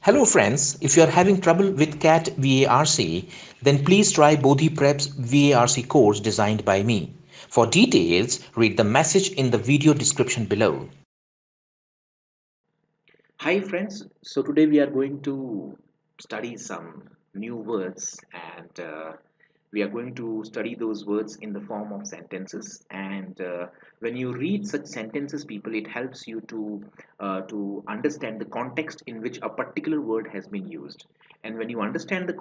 Hello friends, if you are having trouble with CAT VARC, then please try Bodhee Prep's VARC course designed by me. For details, read the message in the video description below. Hi friends, so today we are going to study some new words and we are going to study those words in the form of sentences and when you read such sentences people it helps you to understand the context in which a particular word has been used, and when you understand the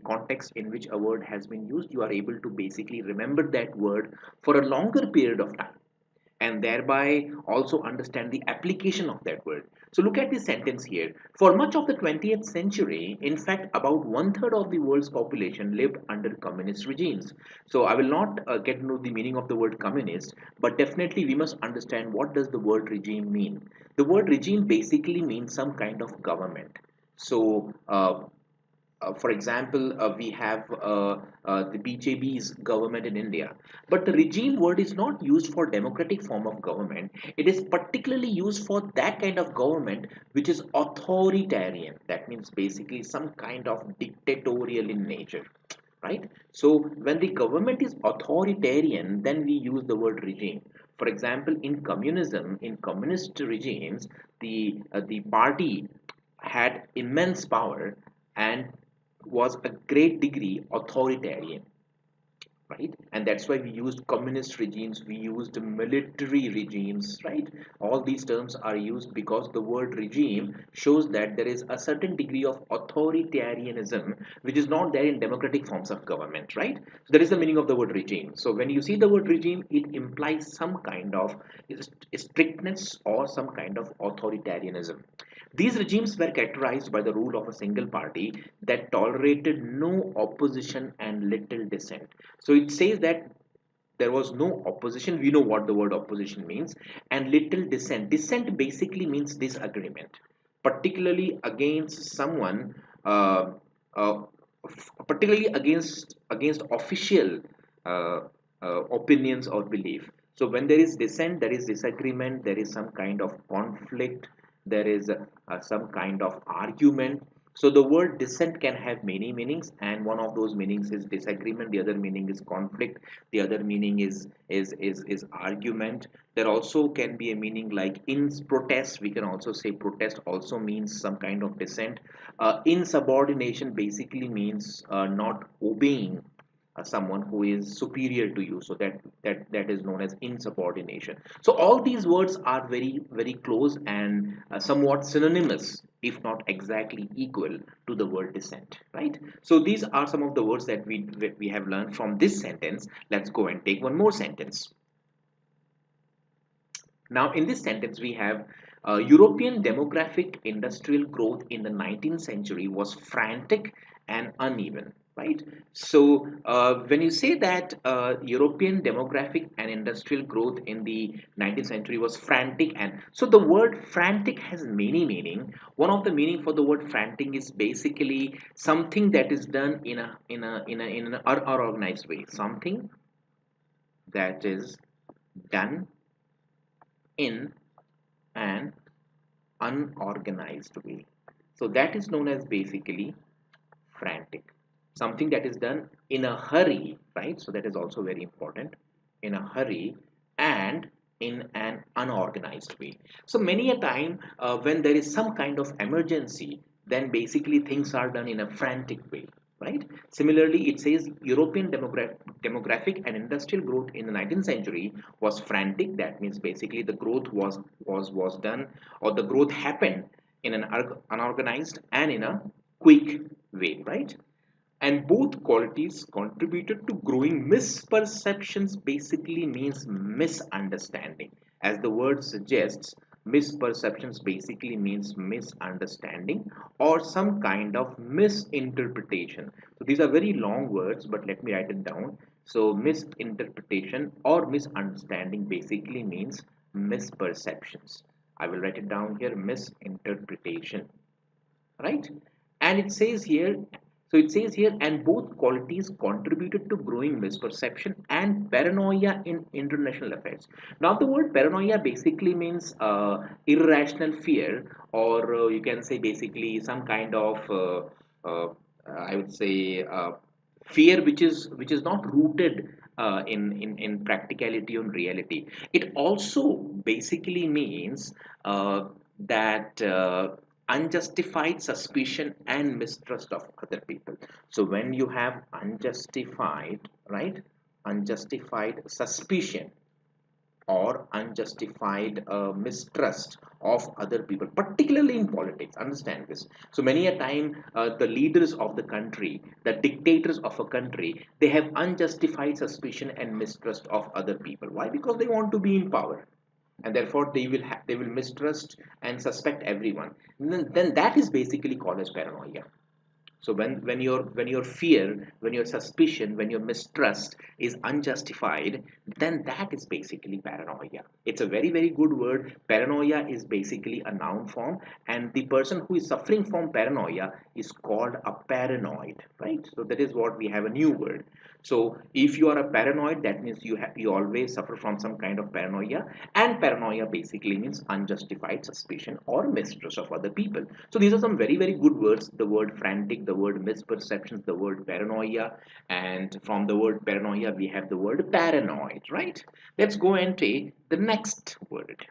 context in which a word has been used you are able to basically remember that word for a longer period of time and thereby also understand the application of that word. So look at this sentence here. For much of the 20th century, in fact, about one third of the world's population lived under communist regimes. So I will not get to know the meaning of the word communist, but definitely we must understand what does the word regime mean. The word regime basically means some kind of government. So, for example, we have the BJP's government in India. But the regime word is not used for democratic form of government. It is particularly used for that kind of government which is authoritarian. That means basically some kind of dictatorial in nature. Right? So when the government is authoritarian, then we use the word regime. For example, in communism, in communist regimes, the party had immense power and was a great degree authoritarian, right? And that's why we used communist regimes, we used military regimes, right? All these terms are used because the word regime shows that there is a certain degree of authoritarianism which is not there in democratic forms of government, right? So that is the meaning of the word regime. So when you see the word regime, it implies some kind of strictness or some kind of authoritarianism. These regimes were characterized by the rule of a single party that tolerated no opposition and little dissent. So it says that there was no opposition. We know what the word opposition means, and little dissent. Dissent basically means disagreement, particularly against someone, uh, uh, particularly against official uh, opinions or belief. So when there is dissent, there is disagreement, there is some kind of conflict, there is some kind of argument. So the word dissent can have many meanings, and one of those meanings is disagreement. The other meaning is conflict. The other meaning is argument. There also can be a meaning like in protest. We can also say protest also means some kind of dissent. Insubordination basically means not obeying someone who is superior to you, so that is known as insubordination. So all these words are very close and somewhat synonymous, if not exactly equal to the word dissent, right? So these are some of the words that we have learned from this sentence. Let's go and take one more sentence. Now, in this sentence, we have European demographic industrial growth in the 19th century was frantic and uneven. Right. So, when you say that European demographic and industrial growth in the 19th century was frantic, and so the word frantic has many meaning. One of the meaning for the word frantic is basically something that is done in an unorganized way. Something that is done in an unorganized way. So that is known as basically frantic. Something that is done in a hurry, right? So that is also very important. In a hurry and in an unorganized way. So many a time when there is some kind of emergency, then basically things are done in a frantic way, right? Similarly, it says European demographic and industrial growth in the 19th century was frantic. That means basically the growth was done, or the growth happened in an unorganized and in a quick way, right? And both qualities contributed to growing misperceptions. Basically means misunderstanding. As the word suggests, misperceptions basically means misunderstanding or some kind of misinterpretation. So these are very long words, but let me write it down. So misinterpretation or misunderstanding basically means misperceptions. I will write it down here, misinterpretation, right? And it says here, So it says here, and both qualities contributed to growing misperception and paranoia in international affairs. Now, the word paranoia basically means irrational fear, or you can say basically some kind of, I would say, fear which is not rooted in practicality or reality. It also basically means that unjustified suspicion and mistrust of other people. So when you have unjustified, right, unjustified suspicion or unjustified mistrust of other people, particularly in politics. Understand this. So many a time, the leaders of the country, the dictators of a country, they have unjustified suspicion and mistrust of other people. Why? Because they want to be in power, and therefore they will mistrust and suspect everyone. Then that is basically called as paranoia. So when your fear, when your suspicion, when your mistrust is unjustified, then that is basically paranoia. It's a very, very good word. Paranoia is basically a noun form, and the person who is suffering from paranoia is called a paranoid, right? So that is what we have, a new word. So if you are a paranoid, that means you always suffer from some kind of paranoia, and paranoia basically means unjustified suspicion or mistrust of other people. So these are some very, very good words. The word frantic, the word misperceptions, the word paranoia, and from the word paranoia we have the word paranoid, right? Let's go and take the next word.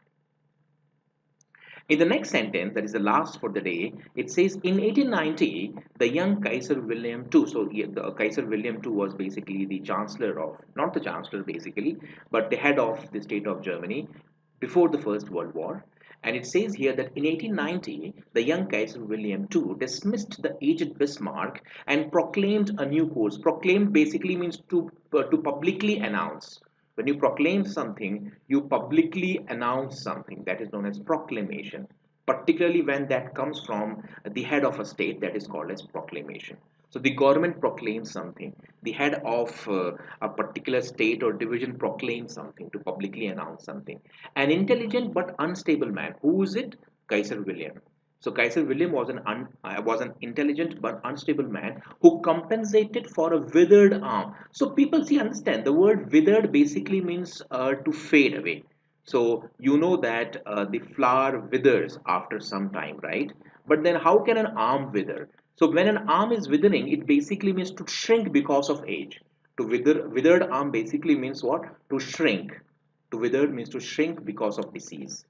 In the next sentence, that is the last for the day, it says in 1890, the young Kaiser William II. So the Kaiser William II was basically the chancellor of, not the chancellor basically, but the head of the state of Germany before the First World War. And it says here that in 1890, the young Kaiser William II dismissed the aged Bismarck and proclaimed a new course. Proclaimed basically means to publicly announce. When you proclaim something, you publicly announce something. That is known as proclamation. Particularly when that comes from the head of a state, that is called as proclamation. So the government proclaims something. The head of a particular state or division proclaims something, to publicly announce something. An intelligent but unstable man. Who is it? Kaiser William. So Kaiser William was an intelligent but unstable man who compensated for a withered arm. So people see, understand the word withered basically means to fade away. So you know that the flower withers after some time, right? But then how can an arm wither? So when an arm is withering, it basically means to shrink because of age. To withered arm basically means what? To shrink. To withered means to shrink because of disease.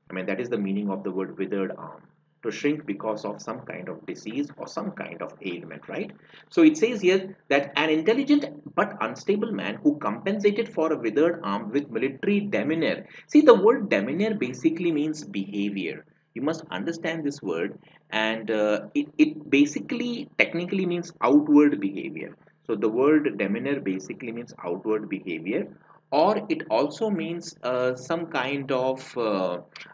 I mean, that is the meaning of the word withered arm, to shrink because of some kind of disease or some kind of ailment, right? So it says here that an intelligent but unstable man who compensated for a withered arm with military demeanor. See, the word demeanor basically means behavior. You must understand this word, and it basically technically means outward behavior. So the word demeanor basically means outward behavior, or it also means some kind of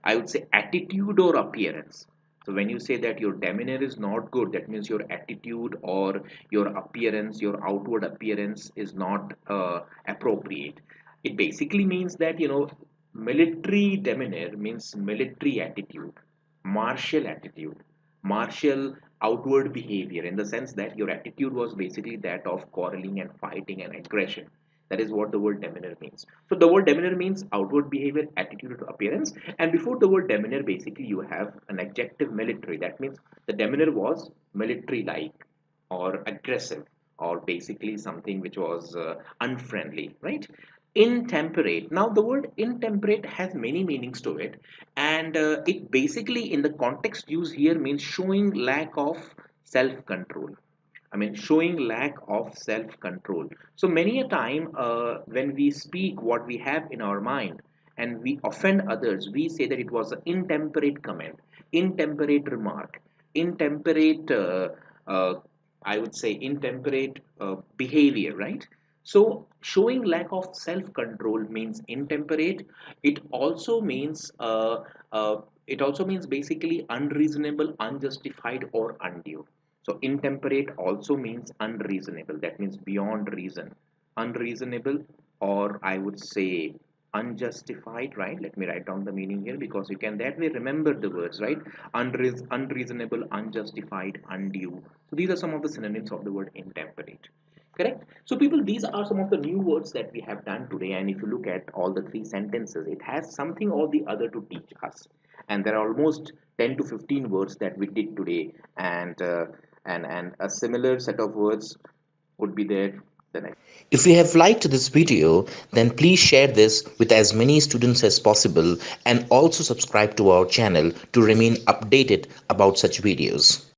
I would say attitude or appearance. So when you say that your demeanor is not good, that means your attitude or your appearance, your outward appearance is not appropriate. It basically means that, military demeanor means military attitude, martial attitude, martial outward behavior, in the sense that your attitude was basically that of quarreling and fighting and aggression. That is what the word demeanor means. So the word demeanor means outward behavior, attitude, or appearance. And before the word demeanor, basically you have an adjective military. That means the demeanor was military-like or aggressive, or basically something which was unfriendly, right? Intemperate. Now the word intemperate has many meanings to it, and it basically in the context used here means showing lack of self-control. I mean, showing lack of self-control. So many a time when we speak what we have in our mind and we offend others, we say that it was an intemperate comment, intemperate remark, intemperate, I would say, intemperate behavior, right? So showing lack of self-control means intemperate. It also means it also means basically unreasonable, unjustified, or undue. So intemperate also means unreasonable. That means beyond reason. Unreasonable, or I would say unjustified, right? Let me write down the meaning here because you can that way remember the words, right? Unreasonable, unjustified, undue. So these are some of the synonyms of the word intemperate. Correct. So people, these are some of the new words that we have done today. And if you look at all the three sentences, it has something or the other to teach us. And there are almost 10 to 15 words that we did today. And a similar set of words would be there the next. If you have liked this video, then please share this with as many students as possible and also subscribe to our channel to remain updated about such videos.